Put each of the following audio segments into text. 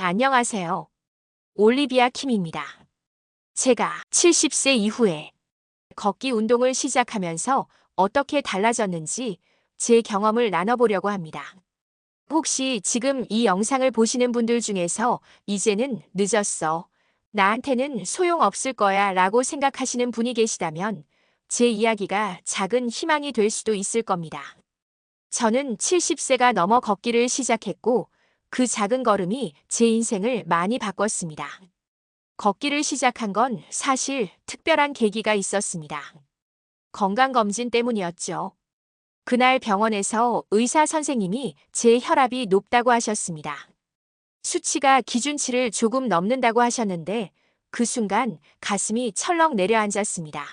안녕하세요. 올리비아 킴입니다. 제가 70세 이후에 걷기 운동을 시작하면서 어떻게 달라졌는지 제 경험을 나눠보려고 합니다. 혹시 지금 이 영상을 보시는 분들 중에서 이제는 늦었어, 나한테는 소용없을 거야 라고 생각하시는 분이 계시다면 제 이야기가 작은 희망이 될 수도 있을 겁니다. 저는 70세가 넘어 걷기를 시작했고 그 작은 걸음이 제 인생을 많이 바꿨습니다. 걷기를 시작한 건 사실 특별한 계기가 있었습니다. 건강검진 때문이었죠. 그날 병원에서 의사 선생님이 제 혈압이 높다고 하셨습니다. 수치가 기준치를 조금 넘는다고 하셨는데 그 순간 가슴이 철렁 내려앉았습니다.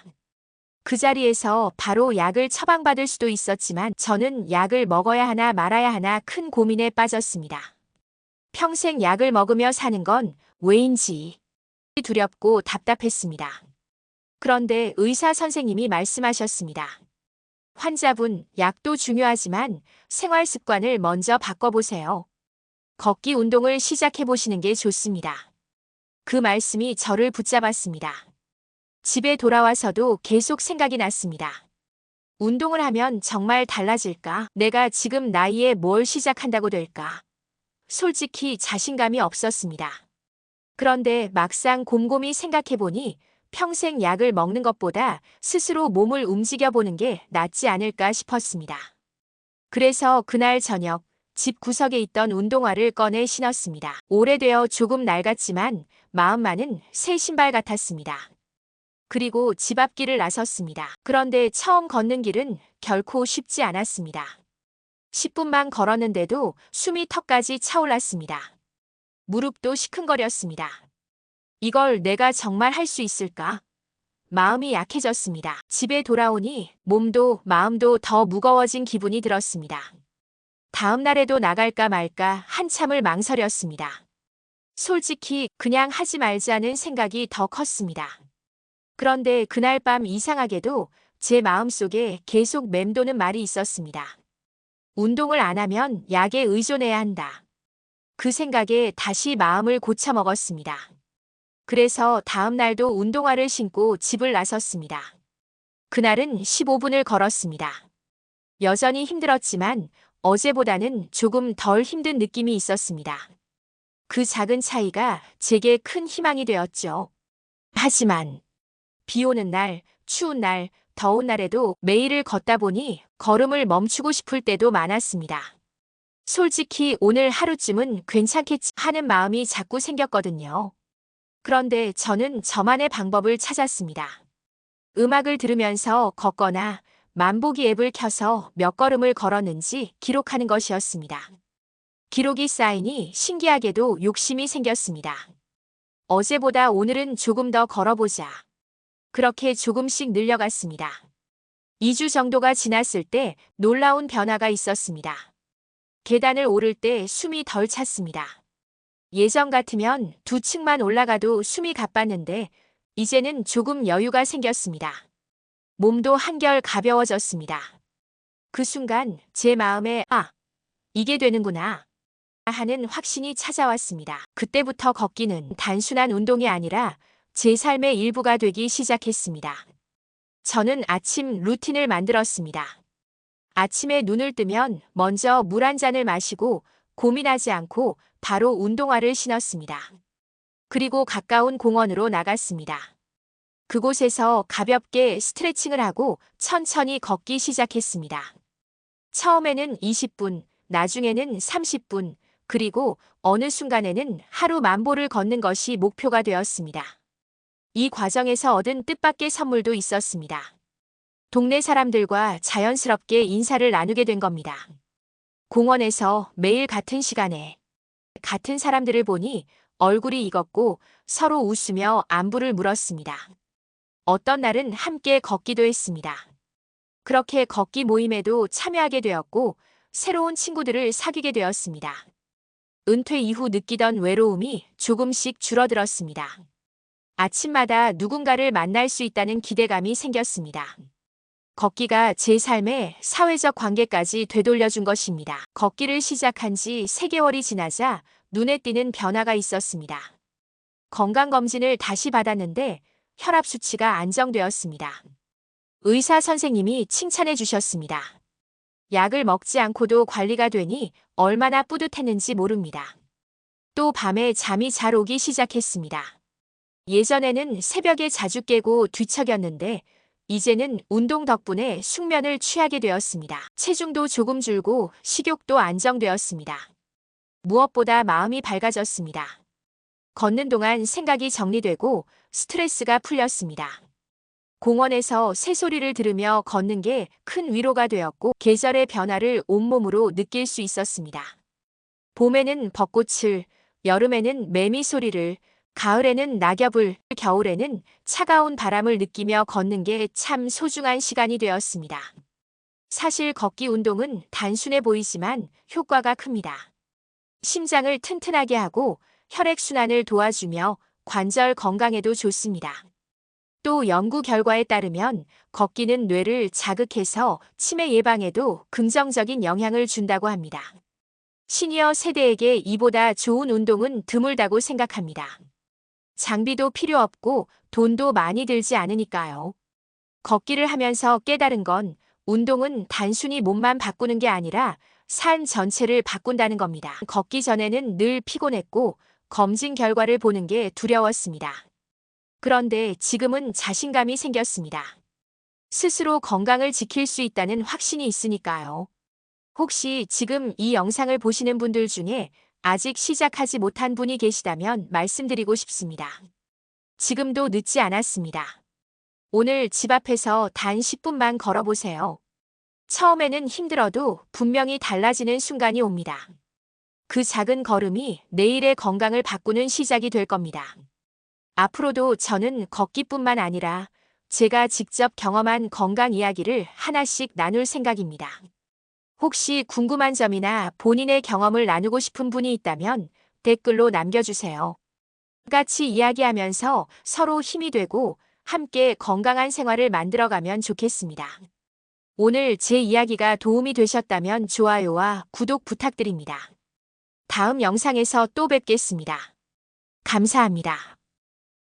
그 자리에서 바로 약을 처방받을 수도 있었지만 저는 약을 먹어야 하나 말아야 하나 큰 고민에 빠졌습니다. 평생 약을 먹으며 사는 건 왜인지 두렵고 답답했습니다. 그런데 의사 선생님이 말씀하셨습니다. 환자분, 약도 중요하지만 생활 습관을 먼저 바꿔보세요. 걷기 운동을 시작해보시는 게 좋습니다. 그 말씀이 저를 붙잡았습니다. 집에 돌아와서도 계속 생각이 났습니다. 운동을 하면 정말 달라질까? 내가 지금 나이에 뭘 시작한다고 될까? 솔직히 자신감이 없었습니다. 그런데 막상 곰곰이 생각해보니 평생 약을 먹는 것보다 스스로 몸을 움직여보는 게 낫지 않을까 싶었습니다. 그래서 그날 저녁 집 구석에 있던 운동화를 꺼내 신었습니다. 오래되어 조금 낡았지만 마음만은 새 신발 같았습니다. 그리고 집 앞길을 나섰습니다. 그런데 처음 걷는 길은 결코 쉽지 않았습니다. 10분만 걸었는데도 숨이 턱까지 차올랐습니다. 무릎도 시큰거렸습니다. 이걸 내가 정말 할 수 있을까? 마음이 약해졌습니다. 집에 돌아오니 몸도 마음도 더 무거워진 기분이 들었습니다. 다음 날에도 나갈까 말까 한참을 망설였습니다. 솔직히 그냥 하지 말자는 생각이 더 컸습니다. 그런데 그날 밤 이상하게도 제 마음속에 계속 맴도는 말이 있었습니다. 운동을 안 하면 약에 의존해야 한다. 그 생각에 다시 마음을 고쳐먹었습니다. 그래서 다음 날도 운동화를 신고 집을 나섰습니다. 그날은 15분을 걸었습니다. 여전히 힘들었지만 어제보다는 조금 덜 힘든 느낌이 있었습니다. 그 작은 차이가 제게 큰 희망이 되었죠. 하지만 비 오는 날, 추운 날, 더운 날에도 매일을 걷다 보니 걸음을 멈추고 싶을 때도 많았습니다. 솔직히 오늘 하루쯤은 괜찮겠지 하는 마음이 자꾸 생겼거든요. 그런데 저는 저만의 방법을 찾았습니다. 음악을 들으면서 걷거나 만보기 앱을 켜서 몇 걸음을 걸었는지 기록하는 것이었습니다. 기록이 쌓이니 신기하게도 욕심이 생겼습니다. 어제보다 오늘은 조금 더 걸어보자. 그렇게 조금씩 늘려갔습니다. 2주 정도가 지났을 때 놀라운 변화가 있었습니다. 계단을 오를 때 숨이 덜 찼습니다. 예전 같으면 2층만 올라가도 숨이 가빴는데 이제는 조금 여유가 생겼습니다. 몸도 한결 가벼워졌습니다. 그 순간 제 마음에 이게 되는구나 하는 확신이 찾아왔습니다. 그때부터 걷기는 단순한 운동이 아니라 제 삶의 일부가 되기 시작했습니다. 저는 아침 루틴을 만들었습니다. 아침에 눈을 뜨면 먼저 물 한 잔을 마시고 고민하지 않고 바로 운동화를 신었습니다. 그리고 가까운 공원으로 나갔습니다. 그곳에서 가볍게 스트레칭을 하고 천천히 걷기 시작했습니다. 처음에는 20분, 나중에는 30분, 그리고 어느 순간에는 하루 만보를 걷는 것이 목표가 되었습니다. 이 과정에서 얻은 뜻밖의 선물도 있었습니다. 동네 사람들과 자연스럽게 인사를 나누게 된 겁니다. 공원에서 매일 같은 시간에 같은 사람들을 보니 얼굴이 익었고 서로 웃으며 안부를 물었습니다. 어떤 날은 함께 걷기도 했습니다. 그렇게 걷기 모임에도 참여하게 되었고 새로운 친구들을 사귀게 되었습니다. 은퇴 이후 느끼던 외로움이 조금씩 줄어들었습니다. 아침마다 누군가를 만날 수 있다는 기대감이 생겼습니다. 걷기가 제 삶의 사회적 관계까지 되돌려준 것입니다. 걷기를 시작한 지 3개월이 지나자 눈에 띄는 변화가 있었습니다. 건강검진을 다시 받았는데 혈압 수치가 안정되었습니다. 의사 선생님이 칭찬해 주셨습니다. 약을 먹지 않고도 관리가 되니 얼마나 뿌듯했는지 모릅니다. 또 밤에 잠이 잘 오기 시작했습니다. 예전에는 새벽에 자주 깨고 뒤척였는데 이제는 운동 덕분에 숙면을 취하게 되었습니다. 체중도 조금 줄고 식욕도 안정되었습니다. 무엇보다 마음이 밝아졌습니다. 걷는 동안 생각이 정리되고 스트레스가 풀렸습니다. 공원에서 새소리를 들으며 걷는 게 큰 위로가 되었고 계절의 변화를 온몸으로 느낄 수 있었습니다. 봄에는 벚꽃을, 여름에는 매미 소리를, 가을에는 낙엽을, 겨울에는 차가운 바람을 느끼며 걷는 게 참 소중한 시간이 되었습니다. 사실 걷기 운동은 단순해 보이지만 효과가 큽니다. 심장을 튼튼하게 하고 혈액순환을 도와주며 관절 건강에도 좋습니다. 또 연구 결과에 따르면 걷기는 뇌를 자극해서 치매 예방에도 긍정적인 영향을 준다고 합니다. 시니어 세대에게 이보다 좋은 운동은 드물다고 생각합니다. 장비도 필요 없고 돈도 많이 들지 않으니까요. 걷기를 하면서 깨달은 건 운동은 단순히 몸만 바꾸는 게 아니라 삶 전체를 바꾼다는 겁니다. 걷기 전에는 늘 피곤했고 검진 결과를 보는 게 두려웠습니다. 그런데 지금은 자신감이 생겼습니다. 스스로 건강을 지킬 수 있다는 확신이 있으니까요. 혹시 지금 이 영상을 보시는 분들 중에 아직 시작하지 못한 분이 계시다면 말씀드리고 싶습니다. 지금도 늦지 않았습니다. 오늘 집 앞에서 단 10분만 걸어보세요. 처음에는 힘들어도 분명히 달라지는 순간이 옵니다. 그 작은 걸음이 내일의 건강을 바꾸는 시작이 될 겁니다. 앞으로도 저는 걷기뿐만 아니라 제가 직접 경험한 건강 이야기를 하나씩 나눌 생각입니다. 혹시 궁금한 점이나 본인의 경험을 나누고 싶은 분이 있다면 댓글로 남겨주세요. 같이 이야기하면서 서로 힘이 되고 함께 건강한 생활을 만들어가면 좋겠습니다. 오늘 제 이야기가 도움이 되셨다면 좋아요와 구독 부탁드립니다. 다음 영상에서 또 뵙겠습니다. 감사합니다.